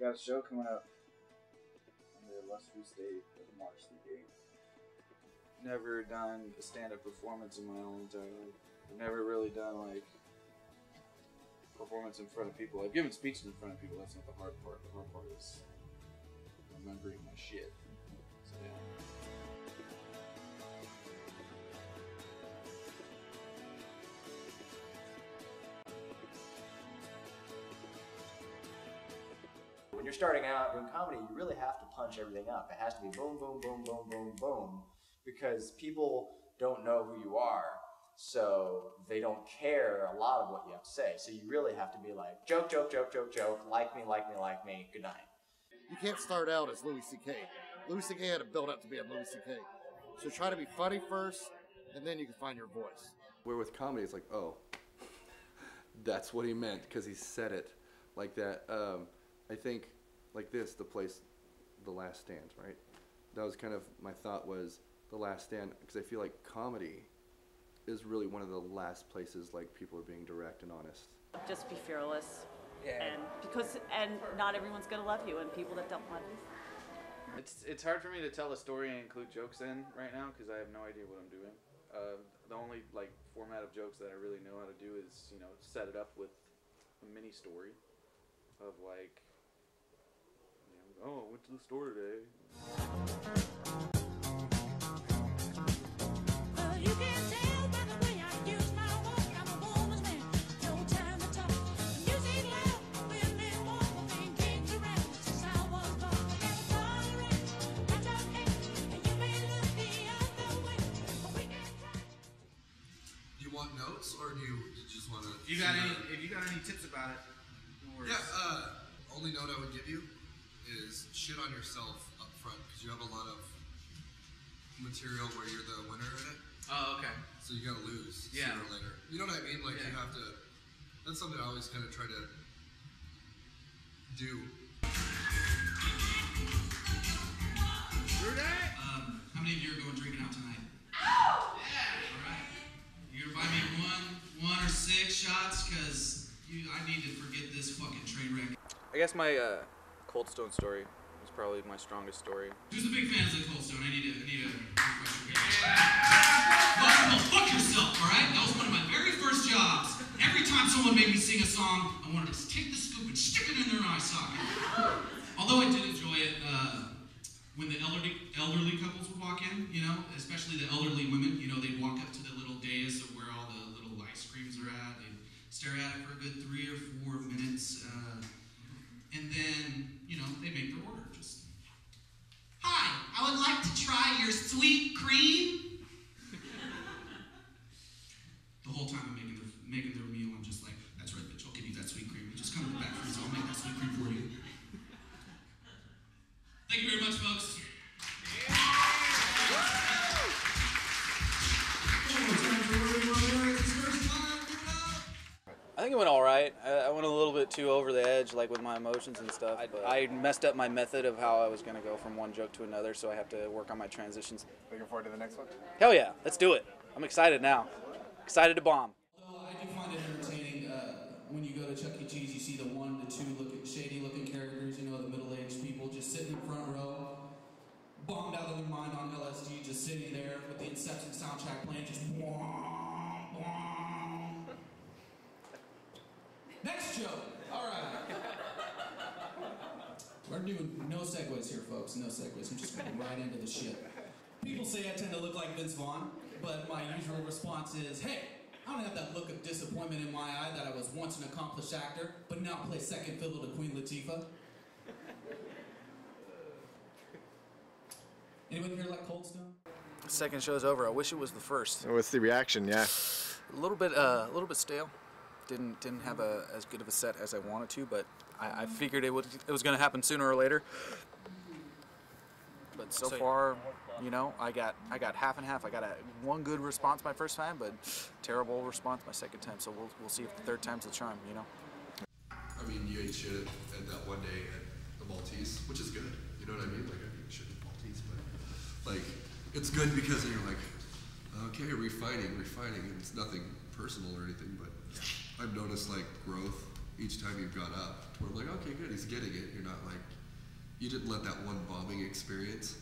got a show coming up on the illustrious date of March the 8th. Never done a stand-up performance in my whole entire life. I've never really done like performance in front of people. I've given speeches in front of people. That's not the hard part. The hard part is remembering my shit. So yeah. When you're starting out doing comedy, you really have to punch everything up. It has to be boom, boom, boom, boom, boom, boom, because people don't know who you are, so they don't care a lot of what you have to say. So you really have to be like, joke, joke, joke, joke, joke, like me, like me, like me, good night. You can't start out as Louis C.K. Louis C.K. had to build up to be a Louis C.K. So try to be funny first, and then you can find your voice. Where with comedy, it's like, oh, that's what he meant, because he said it like that. I think, like this, The Last Stand, right? That was kind of, my thought was, The Last Stand, because I feel like comedy is really one of the last places like people are being direct and honest. Just be fearless. Yeah. And not everyone's gonna love you, and people that don't love you. It's hard for me to tell a story and include jokes in right now because I have no idea what I'm doing. The only like format of jokes that I really know how to do is, you know, set it up with a mini story of like, you know, oh, I went to the store today. You can tell by the way I use my walk, I'm a woman's man, no time to talk. Music loud, women walk, things around since I was born. I got a tolerance, that's okay, and you may look the other way, but we can try. Do you want notes, or do you just want to? If you got any tips about it, no worries. Yeah. Only note I would give you is shit on yourself up front, because you have a lot of material where you're the winner in it. Oh, okay. So you gotta lose sooner or later. You know what I mean? Like you have to. That's something I always kind of try to do. How many of you are going drinking out tonight? Oh! Yeah. All right. You gonna buy me one or 6 shots? Cause I need to forget this fucking train wreck. I guess my Cold Stone story is probably my strongest story. Who's a big fan of the Cold Stone? I need a refresher. Well, fuck yourself, all right? That was one of my very first jobs. Every time someone made me sing a song, I wanted to take the scoop and stick it in their eye socket. Although I did enjoy it when the elderly couples would walk in, you know, especially the elderly women, you know, they'd walk up to the little dais of where all the little ice creams are at. They'd stare at it for a good 3 or 4 minutes, and then, you know, they'd make their order. Just, hi, I would like to try your sweet cream. The whole time I'm making their meal, I'm just like, that's right, bitch, I'll give you that sweet cream. You just come to the back freezer, I'll make that sweet cream for you. Thank you very much, folks. I think it went all right. I went a little bit too over the edge, like with my emotions and stuff. I messed up my method of how I was going to go from one joke to another, so I have to work on my transitions. Looking forward to the next one? Hell yeah, let's do it. I'm excited now. Excited to bomb. I do find it entertaining when you go to Chuck E. Cheese, you see the 1 to 2 shady looking characters, you know, the middle-aged people just sitting in front row, bombed out of their mind on LSD, just sitting there with the Inception soundtrack playing, just womp, womp. Next joke. All right. We're doing no segues here, folks. No segues. I'm just going right into the shit. People say I tend to look like Vince Vaughn, but my usual response is, hey, I don't have that look of disappointment in my eye that I was once an accomplished actor, but now play second fiddle to Queen Latifah. Anyone here like Cold Stone? Second show's over. I wish it was the first. What's the reaction? Yeah. A little bit stale. Didn't have as good of a set as I wanted to, but I figured it was going to happen sooner or later. But so far, you know, I got half and half. I got one good response my first time, but terrible response my second time. So we'll see if the third time's the charm, you know. I mean, you ate shit at that one day at the Maltese, which is good. You know what I mean? Like, I eat shit at Maltese, but like, it's good because then you're like, okay, refining, and it's nothing personal or anything, but I've noticed like growth each time you've gone up. Where I'm like, okay, good, he's getting it. You're not like, you didn't let that one bombing experience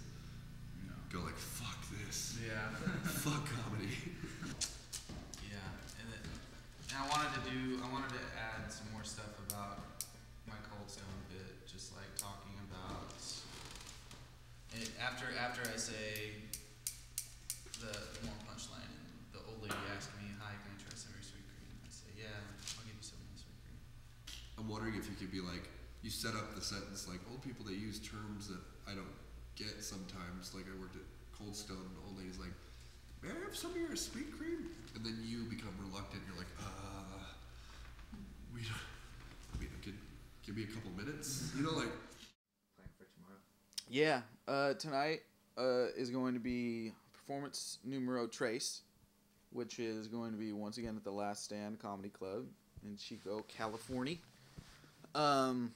go like, fuck this. Yeah. Fuck comedy. Yeah, and I wanted to add some more stuff about my Cold Stone bit, just like talking about it after I say the more punchline, and the old lady asked me, "Hi, can I try some of your sweet cream?" I say, "Yeah, I'll give you some of my sweet cream." I'm wondering if you could be like, you set up the sentence like, old people, they use terms that I don't get sometimes. Like I worked at Cold Stone, and the old lady's like, "May I have some of your sweet cream?" And then you become reluctant. You're like, we don't. I mean, could give me a couple minutes. You know, like. Plan for tomorrow. Yeah, tonight is going to be performance numero tres, which is going to be once again at the Last Stand Comedy Club in Chico, California. I'm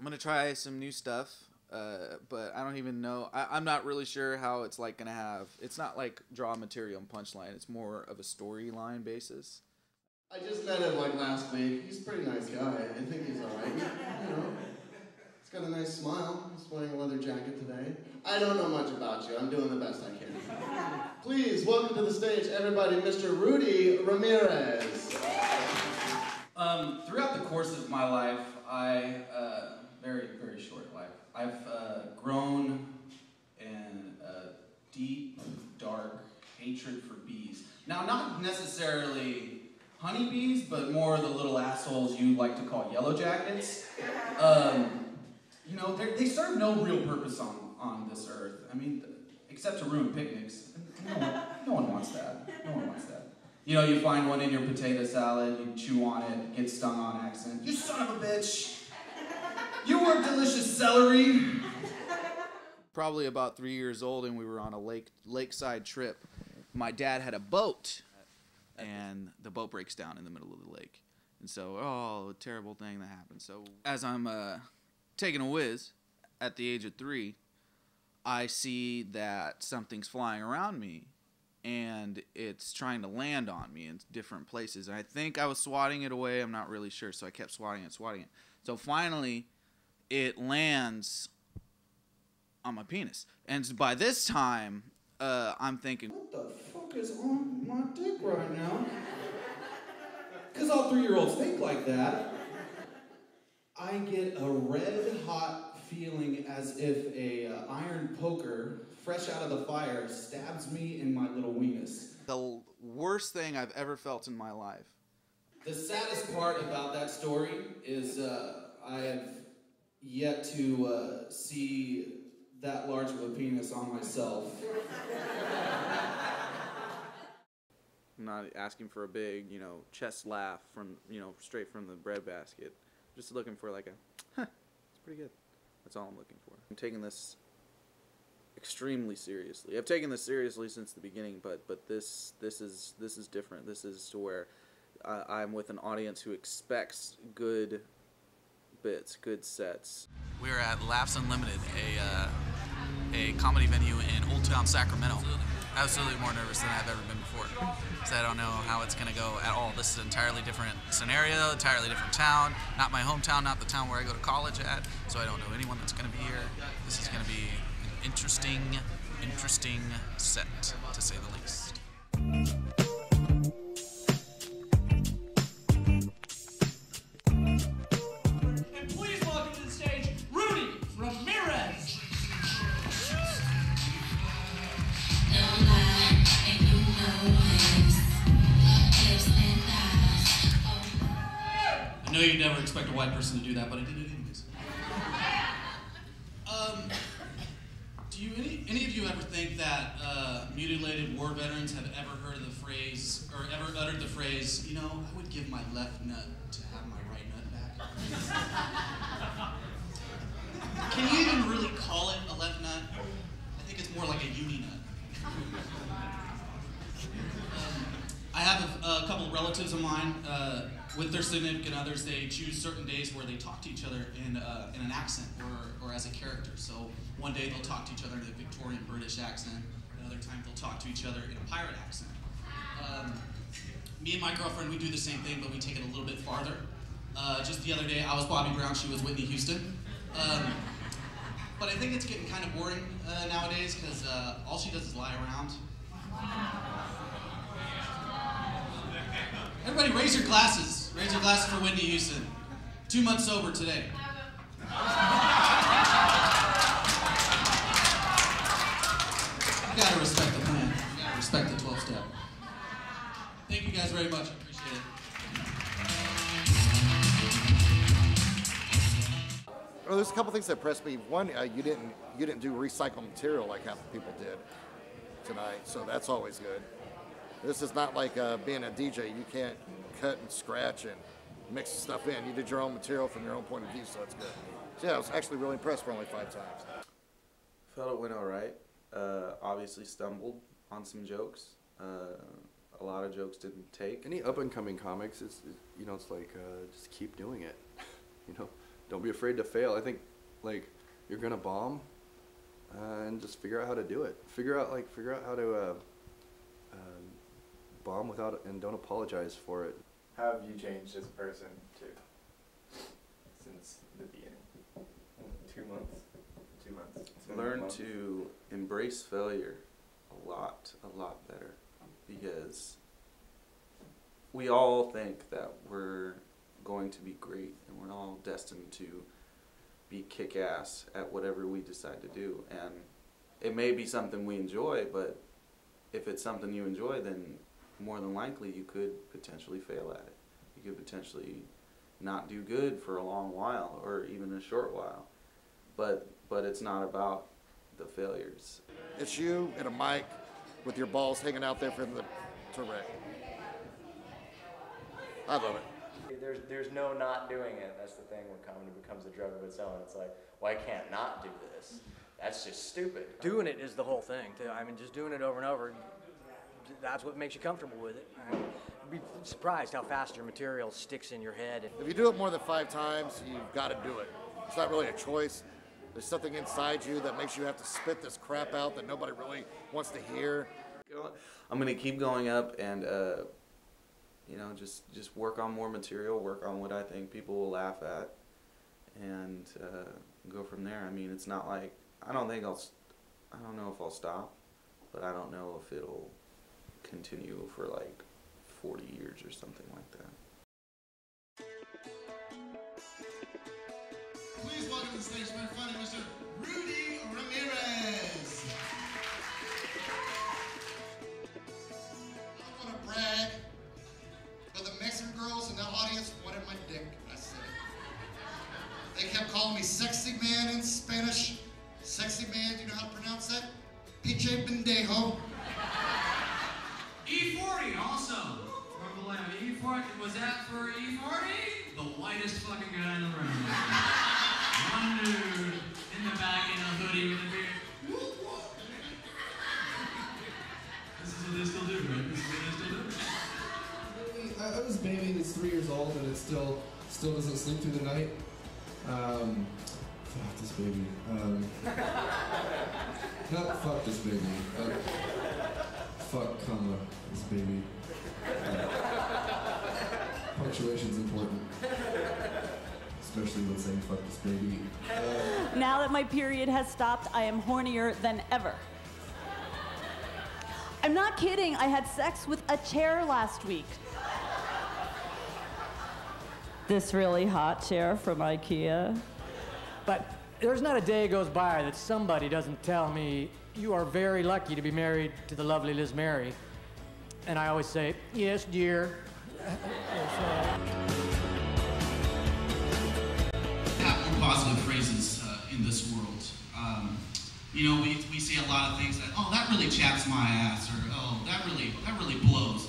gonna try some new stuff, but I don't even know. I'm not really sure how it's like gonna have. It's not like draw material and punchline. It's more of a storyline basis. I just met him like last week. He's a pretty nice guy. I think he's all right. You know, he's got a nice smile. He's wearing a leather jacket today. I don't know much about you. I'm doing the best I can. Please welcome to the stage, everybody, Mr. Rudy Ramirez. Throughout the course of my life, very, very short life, I've grown in a deep, dark hatred for bees. Now, not necessarily honeybees, but more the little assholes you like to call yellow jackets. You know, they serve no real purpose on this earth. I mean, except to ruin picnics. No one wants that. No one wants that. You know, you find one in your potato salad, you chew on it, get stung on accident. You son of a bitch! You were delicious celery! Probably about 3 years old, and we were on a lakeside trip. My dad had a boat, and the boat breaks down in the middle of the lake. And so, a terrible thing that happened. So as I'm taking a whiz at the age of 3, I see that something's flying around me, and it's trying to land on me in different places. And I think I was swatting it away. I'm not really sure, so I kept swatting it. So finally, it lands on my penis. And by this time, I'm thinking, what the fuck is on my dick right now? Because all 3-year-olds think like that. I get a red-hot feeling as if a iron poker, fresh out of the fire, stabs me in my little weenus. The worst thing I've ever felt in my life. The saddest part about that story is I have yet to see that large of a penis on myself. I'm not asking for a big, chest laugh from, straight from the breadbasket. Just looking for like it's pretty good. That's all I'm looking for. I'm taking this extremely seriously. I've taken this seriously since the beginning, but this is different. This is to where I'm with an audience who expects good bits, good sets. We're at Laughs Unlimited, a comedy venue in Old Town Sacramento. Absolutely more nervous than I've ever been before, because I don't know how it's going to go at all. This is an entirely different scenario, entirely different town, not my hometown, not the town where I go to college at, so I don't know anyone that's going to be here. This is going to be an interesting set, to say the least. And please welcome to the stage, Rudy Ramirez. I know you'd never expect a white person to do that, but I did it anyways. Do any of you ever think that mutilated war veterans have ever heard of the phrase, or ever uttered the phrase, I would give my left nut to have my right nut back? Can you even really call it a left nut? I think it's more like a uni nut. I have a couple of relatives of mine, with their significant others, they choose certain days where they talk to each other in an accent or as a character. So one day they'll talk to each other in a Victorian British accent, another time they'll talk to each other in a pirate accent. Me and my girlfriend, we do the same thing, but we take it a little bit farther. Just the other day, I was Bobby Brown, she was Whitney Houston. But I think it's getting kind of boring nowadays because all she does is lie around. Everybody raise your glasses. Raise your glasses for Whitney Houston. 2 months sober today. You gotta respect the plan. You gotta respect the 12-step. Thank you guys very much. I appreciate it. Well, there's a couple things that impressed me. One, you didn't do recycled material like half the people did tonight, so that's always good. This is not like being a DJ. You can't cut and scratch and mix stuff in. You did your own material from your own point of view, so it's good. So yeah, I was actually really impressed for only 5 times. Felt it went all right. Obviously stumbled on some jokes. A lot of jokes didn't take. Any up-and-coming comics, it's like just keep doing it. Don't be afraid to fail. I think like you're gonna bomb, and just figure out how to do it. Figure out how to bomb without and don't apologize for it. How have you changed as a person too since the beginning? 2 months. 2 months. Learn to embrace failure a lot better, because we all think that we're going to be great and we're all destined to be kick-ass at whatever we decide to do, and it may be something we enjoy, but if it's something you enjoy, then more than likely you could potentially fail at it. You could potentially not do good for a long while or even a short while, but it's not about the failures. It's you and a mic with your balls hanging out there for them to wreck. I love it. There's no not doing it. That's the thing when comedy becomes a drug of its own. It's like, well, I can't not do this. That's just stupid. Doing it is the whole thing, too. I mean, just doing it over and over, that's what makes you comfortable with it. You'd be surprised how fast your material sticks in your head. If you do it more than 5 times, you've got to do it. It's not really a choice. There's something inside you that makes you have to spit this crap out that nobody really wants to hear. I'm going to keep going up and just work on more material, work on what I think people will laugh at, and go from there. I mean, it's not like, I don't know if I'll stop, but I don't know if it'll continue for like 40 years or something like that. Please welcome to the stage my friend, Mr. Rudy Ramirez. I don't want to brag, but the Mexican girls in that audience wanted my dick. I said it. They kept calling me sexy man in Spanish. Sexy man, do you know how to pronounce that? Pinche pendejo. E40 also. Rumble out. E40, was that for E40? The whitest fucking guy in the room. One dude in the back in a hoodie with a beard. This is what they still do, right? This is what they still do. I have this baby that's 3 years old and it still doesn't sleep through the night. Fuck this baby. Not fuck this baby. Fuck, comma, this baby. Punctuation's important. Especially when saying fuck this baby. Now that my period has stopped, I am hornier than ever. I'm not kidding. I had sex with a chair last week. This really hot chair from IKEA. But there's not a day goes by that somebody doesn't tell me, you are very lucky to be married to the lovely Liz Mary. And I always say, yes, dear. Have more positive phrases in this world. We say a lot of things that, oh, that really chaps my ass, or oh, that really blows.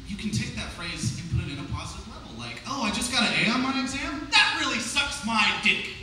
You can take that phrase and put it in a positive level, like, oh, I just got an A on my exam? That really sucks my dick.